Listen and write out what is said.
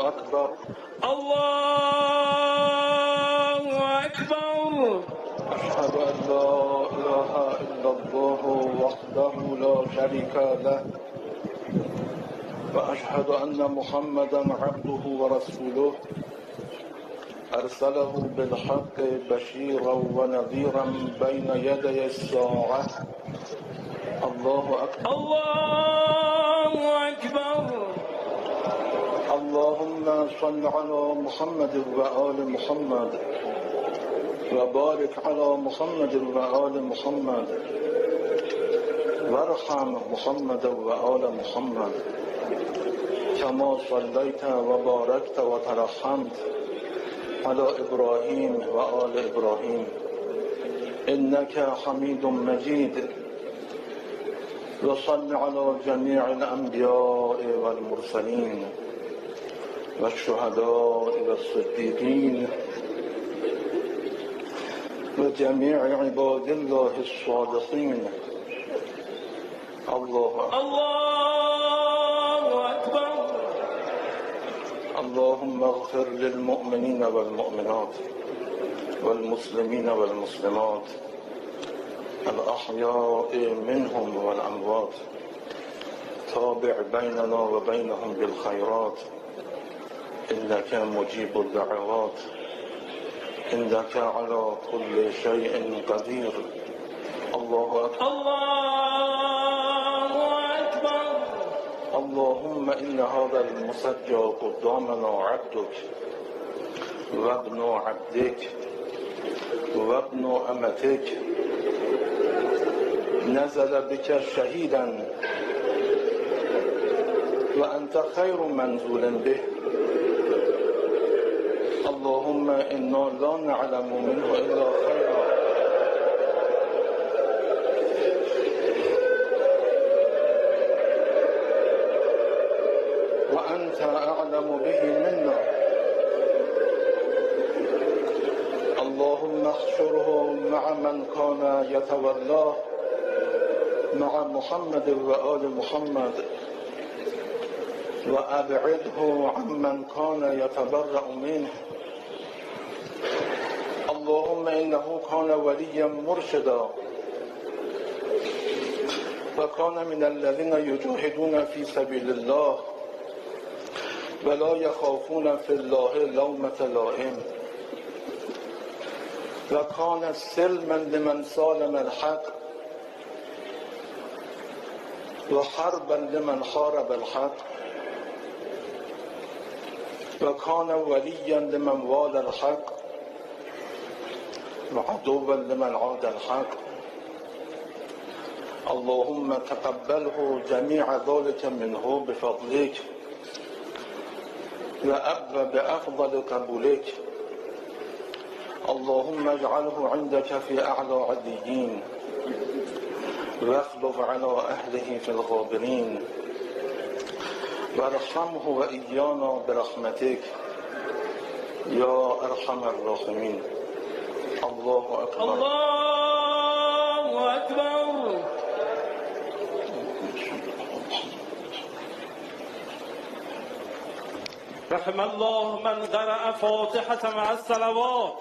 الله أكبر. الله أكبر. أشهد أن لا إله إلا الله وحده لا شريك له وأشهد أن محمدا عبده ورسوله أرسله بالحق بشيرا ونذيرا بين يدي الساعة. الله أكبر. الله أكبر. اللهم صل على محمد وآل محمد وبارك على محمد وآل محمد وارحم محمد وآل محمد كما صليت وباركت وترحمت على إبراهيم وآل إبراهيم إنك حميد مجيد. وصل على جميع الأنبياء والمرسلين والشهداء والصديقين وجميع عباد الله الصالحين. الله أكبر. اللهم اغفر للمؤمنين والمؤمنات والمسلمين والمسلمات الأحياء منهم والأموات. تابع بيننا وبينهم بالخيرات إنك مجيب الدعوات إنك على كل شيء قدير. الله أكبر. الله أكبر. اللهم إن هذا المسجى قدامنا عبدك وابن عبدك وابن أمتك نزل بك شهيدا وأنت خير منزول به. اللهم إنا لا نعلم منه إلا خيرا وأنت أعلم به منا. اللهم احشره مع من كان يتولاه مع محمد وآل محمد وأبعده عمن كان يتبرأ منه. اللهم إنه كان وليا مرشدا وكان من الذين يجاهدون في سبيل الله ولا يخافون في الله لومة لائم وكان سلما لمن سالم الحق وحربا لمن حارب الحق وكان وليا لمن والى الحق وعدوا لمن عاد الحق. اللهم تقبله جميع ذلك منه بفضلك وأب بأفضل قبولك. اللهم اجعله عندك في أعلى عليين واخلف على أهله في الغابرين وارحمه وإيانا برحمتك يا أرحم الراحمين. الله أكبر. الله أكبر. رحم الله من قرأ فاتحة مع الصلوات.